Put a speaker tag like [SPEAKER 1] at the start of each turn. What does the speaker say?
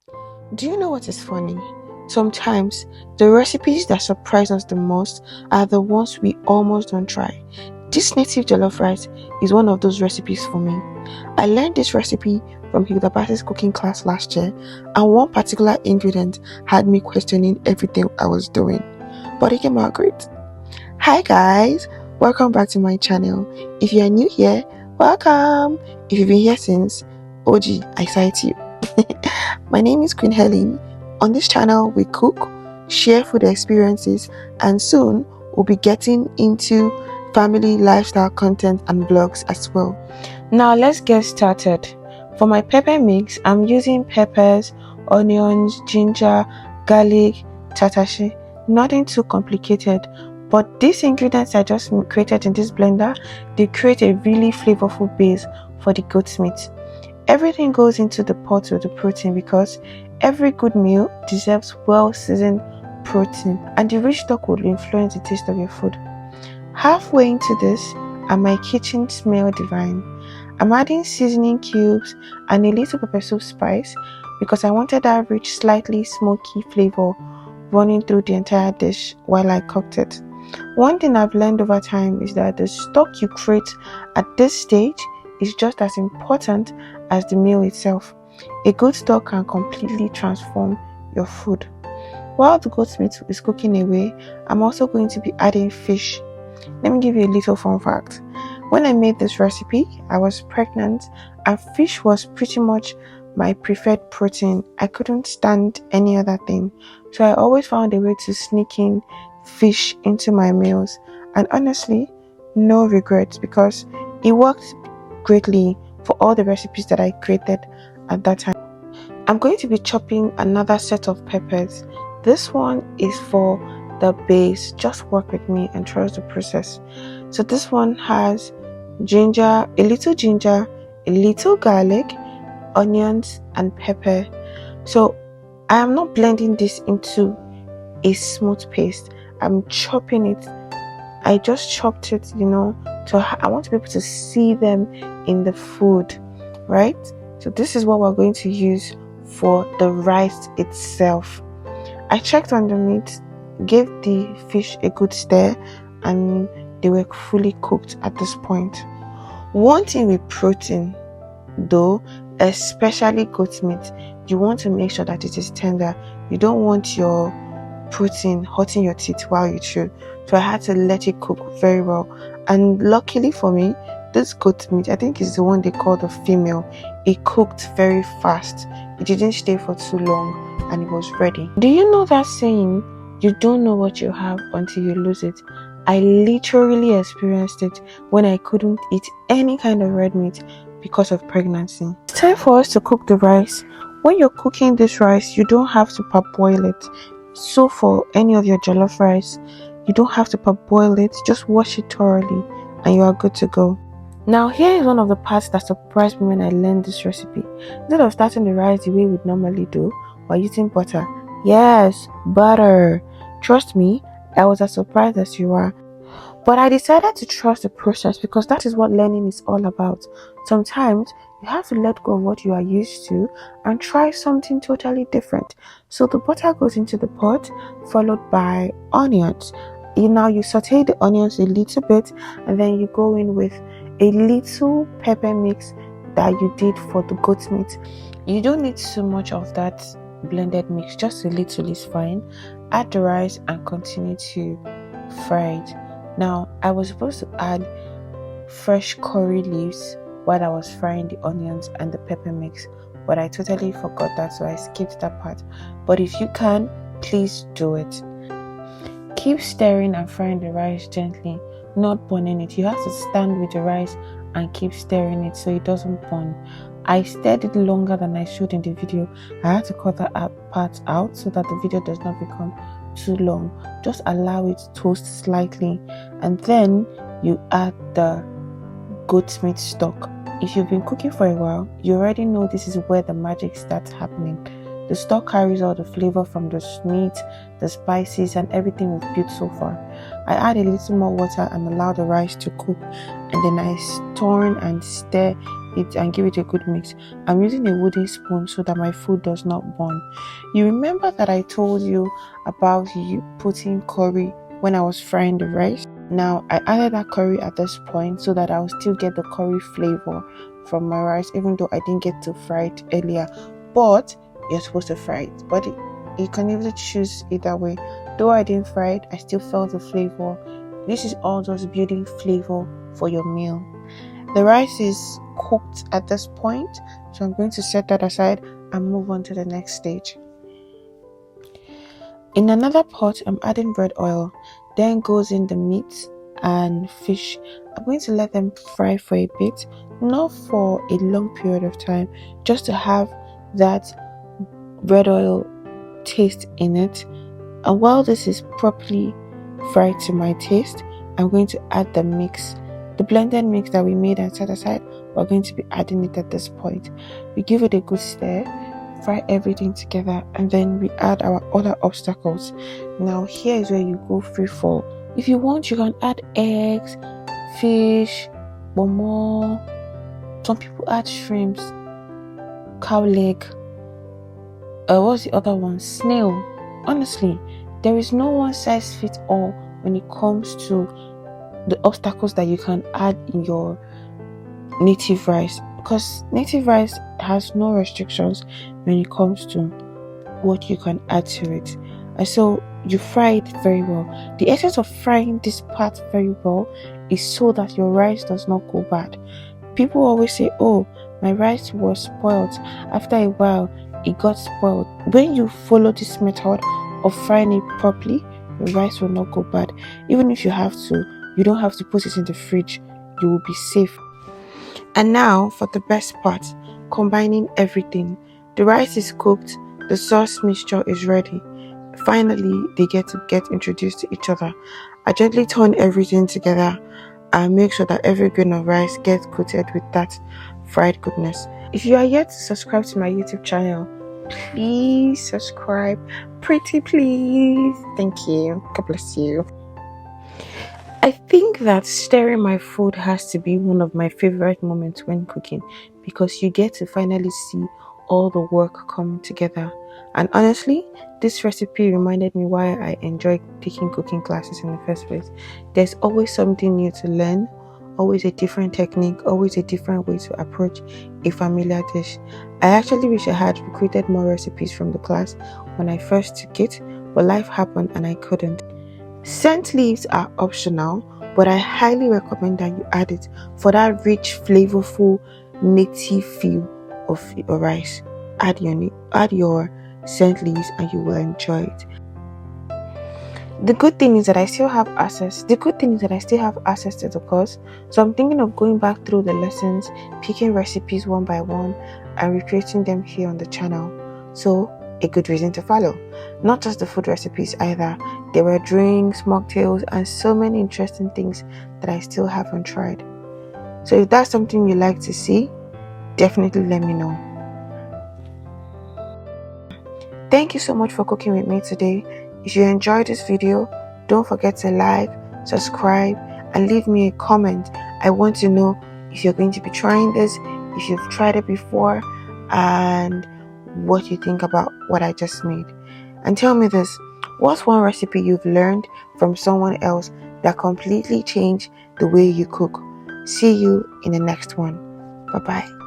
[SPEAKER 1] Do you know what is funny? Sometimes the recipes that surprise us the most are the ones we almost don't try. This native jollof rice is one of those recipes for me. I learned this recipe from Hilda Bass's cooking class last year, and one particular ingredient had me questioning everything I was doing. But it came out great. Hi guys, welcome back to my channel. If you are new here, welcome. If you've been here since, OG, I cite you. My name is Queen Helen. On this channel, we cook, share food experiences, and soon we'll be getting into family lifestyle content and vlogs as well. Now let's get started. For my pepper mix, I'm using peppers, onions, ginger, garlic, tatashi. Nothing too complicated, but these ingredients I just created in this blender, they create a really flavorful base for the goat's meat. Everything goes into the pot with the protein because every good meal deserves well-seasoned protein, and the rich stock will influence the taste of your food. Halfway into this, and my kitchen smell divine. I'm adding seasoning cubes and a little pepper soup spice because I wanted that rich, slightly smoky flavor running through the entire dish while I cooked it. One thing I've learned over time is that the stock you create at this stage is just as important as the meal itself. A good stock can completely transform your food. While the goat's meat is cooking away, I'm also going to be adding fish. Let me give you a little fun fact. When I made this recipe, I was pregnant and fish was pretty much my preferred protein. I couldn't stand any other thing, so I always found a way to sneak in fish into my meals, and honestly, no regrets because it worked greatly for all the recipes that I created at that time. I'm going to be chopping another set of peppers. This one is for the base. Just work with me and trust the process. So this one has ginger, a little garlic, onions and pepper. So I am not blending this into a smooth paste. I'm chopping it. I just chopped it, so I want to be able to see them in the food, right? So this is what we're going to use for the rice itself. I checked on the meat, gave the fish a good stir, and they were fully cooked at this point. One thing with protein, though, especially goat meat, you want to make sure that it is tender. You don't want your protein hurting your teeth while you chew. So I had to let it cook very well. And luckily for me, this goat meat, I think is the one they call the female, it cooked very fast. It didn't stay for too long and it was ready. Do you know that saying, you don't know what you have until you lose it? I literally experienced it when I couldn't eat any kind of red meat because of pregnancy. It's time for us to cook the rice. When you're cooking this rice, you don't have to parboil it. So for any of your jollof rice, you don't have to parboil it. Just wash it thoroughly and you are good to go. Now here is one of the parts that surprised me when I learned this recipe. Instead of starting the rice the way we'd normally do, we're using butter. Yes, butter. Trust me, I was as surprised as you are. But I decided to trust the process because that is what learning is all about. Sometimes you have to let go of what you are used to and try something totally different. So the butter goes into the pot, followed by onions. You saute the onions a little bit, and then you go in with a little pepper mix that you did for the goat meat. You don't need too much of that blended mix, just a little is fine. Add the rice and continue to fry it. Now I was supposed to add fresh curry leaves while I was frying the onions and the pepper mix, but I totally forgot that, so I skipped that part. But if you can, please do it. Keep stirring and frying the rice gently, not burning it. You have to stand with the rice and keep stirring it so it doesn't burn. I stirred it longer than I should in the video. I had to cut that part out so that the video does not become too long. Just allow it to toast slightly, and then you add the goat meat stock. If you've been cooking for a while, you already know this is where the magic starts happening. The stock carries all the flavor from the meat, the spices, and everything we've built so far. I add a little more water and allow the rice to cook, and then I turn and stir it and give it a good mix. I'm using a wooden spoon so that my food does not burn. You remember that I told you about you putting curry when I was frying the rice? Now I added that curry at this point so that I'll still get the curry flavor from my rice, even though I didn't get to fry it earlier. But you're supposed to fry it, but you can even choose either way. Though I didn't fry it, I still felt the flavor. This is all just building flavor for your meal. The rice is cooked at this point, so I'm going to set that aside and move on to the next stage. In another pot, I'm adding red oil, then goes in the meat and fish. I'm going to let them fry for a bit, not for a long period of time, just to have that red oil taste in it. And while this is properly fried to my taste, I'm going to add the mix, the blended mix that we made and set aside. We're going to be adding it at this point. We give it a good stir, fry everything together, and then we add our other obstacles. Now here is where you go free fall. If you want, you can add eggs, fish, bomo. Some people add shrimps, cow leg. What's the other one? Snail. Honestly, there is no one size fits all when it comes to the obstacles that you can add in your native rice, because native rice has no restrictions when it comes to what you can add to it. And so you fry it very well. The essence of frying this part very well is so that your rice does not go bad. People always say, oh, my rice was spoiled. After a while, it got spoiled. When you follow this method of frying it properly, your rice will not go bad. Even if you have to, you don't have to put it in the fridge. You will be safe. And now for the best part, combining everything. The rice is cooked, the sauce mixture is ready. Finally, they get introduced to each other. I gently turn everything together and make sure that every grain of rice gets coated with that fried goodness. If you are yet to subscribe to my YouTube channel, please subscribe. Pretty please. Thank you. God bless you. I think that stirring my food has to be one of my favorite moments when cooking, because you get to finally see all the work come together. And honestly, this recipe reminded me why I enjoy taking cooking classes in the first place. There's always something new to learn, always a different technique, always a different way to approach a familiar dish. I actually wish I had recruited more recipes from the class when I first took it, but life happened and I couldn't. Scent leaves are optional, but I highly recommend that you add it for that rich, flavorful, native feel of your rice. Add your scent leaves and you will enjoy it. The good thing is that I still have access to the course, so I'm thinking of going back through the lessons, picking recipes one by one, and recreating them here on the channel. So a good reason to follow. Not just the food recipes either. There were drinks, mocktails, and so many interesting things that I still haven't tried. So if that's something you like to see, definitely let me know. Thank you so much for cooking with me today. If you enjoyed this video, don't forget to like, subscribe, and leave me a comment. I want to know if you're going to be trying this, if you've tried it before, and what you think about what I just made. And tell me this, what's one recipe you've learned from someone else that completely changed the way you cook? See you in the next one. Bye bye.